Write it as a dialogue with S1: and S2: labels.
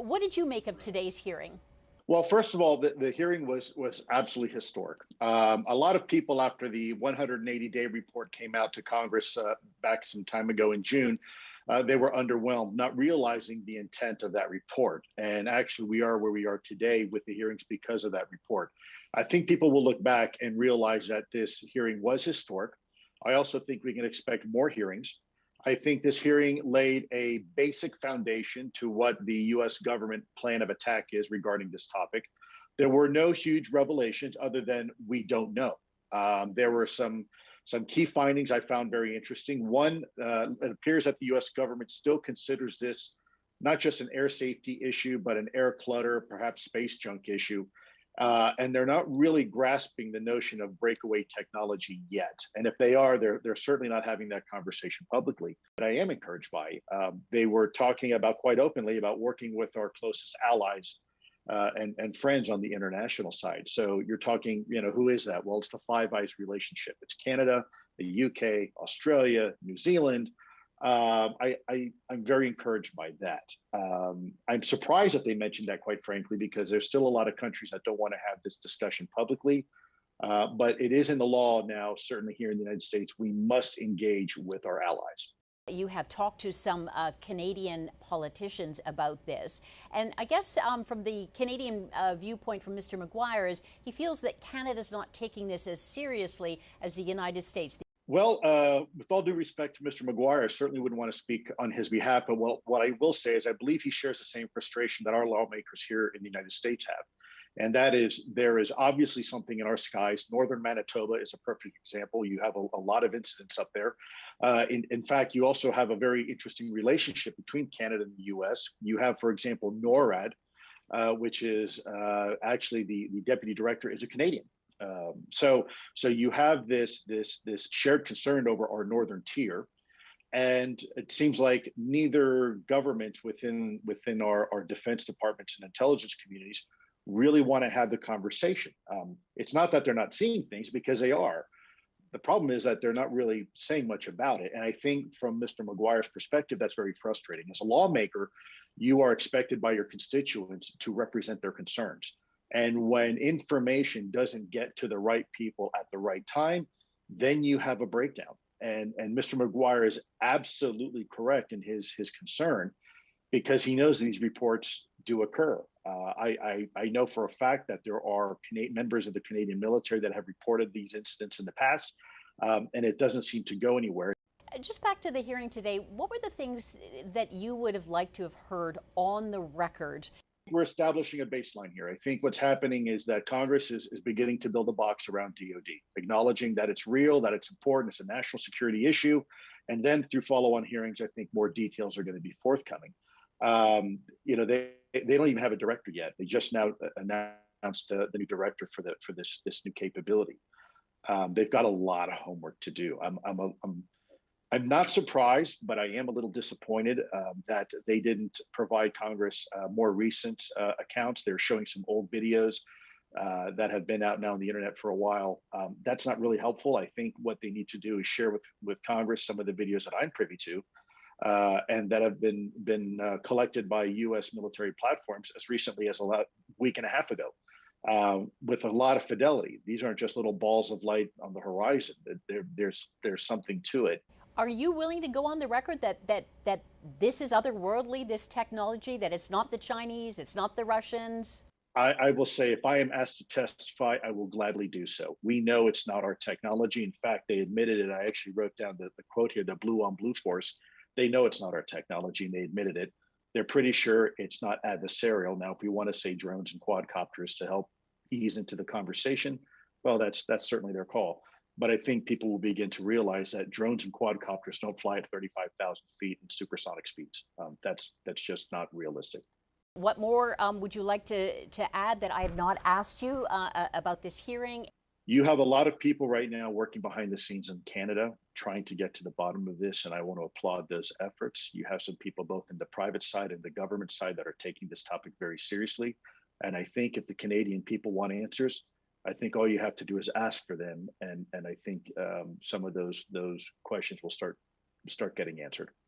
S1: What did you make of today's hearing?
S2: Well, first of all, the hearing was absolutely historic. A lot of people, after the 180-day report came out to Congress back some time ago in June, they were underwhelmed, not realizing the intent of that report. And actually, we are where we are today with the hearings because of that report. I think people will look back and realize that this hearing was historic. I also think we can expect more hearings. I think this hearing laid a basic foundation to what the US government plan of attack is regarding this topic. There were no huge revelations other than we don't know. There were some key findings I found very interesting. One, it appears that the US government still considers this not just an air safety issue, but an air clutter, perhaps space junk issue. And they're not really grasping the notion of breakaway technology yet. And if they are, they're certainly not having that conversation publicly. But I am encouraged by. They were talking about quite openly about working with our closest allies and friends on the international side. So you're talking, who is that? Well, it's the Five Eyes relationship. It's Canada, the UK, Australia, New Zealand. I'm very encouraged by that. I'm surprised that they mentioned that, quite frankly, because there's still a lot of countries that don't want to have this discussion publicly. But it is in the law now, certainly here in the United States, we must engage with our allies.
S1: You have talked to some Canadian politicians about this. And I guess from the Canadian viewpoint from Mr. Maguire is he feels that Canada's not taking this as seriously as the United States.
S2: Well, with all due respect to Mr. Maguire, I certainly wouldn't want to speak on his behalf. But what I will say is I believe he shares the same frustration that our lawmakers here in the United States have. And that is, there is obviously something in our skies. Northern Manitoba is a perfect example. You have a lot of incidents up there. In fact, you also have a very interesting relationship between Canada and the US. You have, for example, NORAD, which is actually the deputy director is a Canadian. So you have this shared concern over our northern tier, and it seems like neither government within our defense departments and intelligence communities really want to have the conversation. It's not that they're not seeing things, because they are. The problem is that they're not really saying much about it. And I think from Mr. Maguire's perspective, that's very frustrating. As a lawmaker, you are expected by your constituents to represent their concerns. And when information doesn't get to the right people at the right time, then you have a breakdown. And Mr. Maguire is absolutely correct in his concern, because he knows these reports do occur. I know for a fact that there are members of the Canadian military that have reported these incidents in the past, and it doesn't seem to go anywhere.
S1: Just back to the hearing today, what were the things that you would have liked to have heard on the record?
S2: We're establishing a baseline here. I think what's happening is that Congress is beginning to build a box around DoD, acknowledging that it's real, that it's important, it's a national security issue. And then through follow-on hearings, I think more details are going to be forthcoming. They don't even have a director yet. They just now announced the new director for this new capability. They've got a lot of homework to do. I'm not surprised, but I am a little disappointed that they didn't provide Congress more recent accounts. They're showing some old videos that have been out now on the internet for a while. That's not really helpful. I think what they need to do is share with Congress some of the videos that I'm privy to and that have been collected by U.S. military platforms as recently as a week and a half ago. With a lot of fidelity. These aren't just little balls of light on the horizon. There's something to it.
S1: Are you willing to go on the record that this is otherworldly, this technology, that it's not the Chinese, it's not the Russians?
S2: I will say, if I am asked to testify, I will gladly do so. We know it's not our technology. In fact, they admitted it. I actually wrote down the quote here, the blue on blue force. They know it's not our technology, and they admitted it. They're pretty sure it's not adversarial. Now, if we want to say drones and quadcopters to help ease into the conversation, well, that's certainly their call. But I think people will begin to realize that drones and quadcopters don't fly at 35,000 feet in supersonic speeds. That's just not realistic.
S1: What more would you like to add that I have not asked you about this hearing?
S2: You have a lot of people right now working behind the scenes in Canada trying to get to the bottom of this, and I want to applaud those efforts. You have some people both in the private side and the government side that are taking this topic very seriously. And I think if the Canadian people want answers, I think all you have to do is ask for them, and I think some of those questions will start getting answered.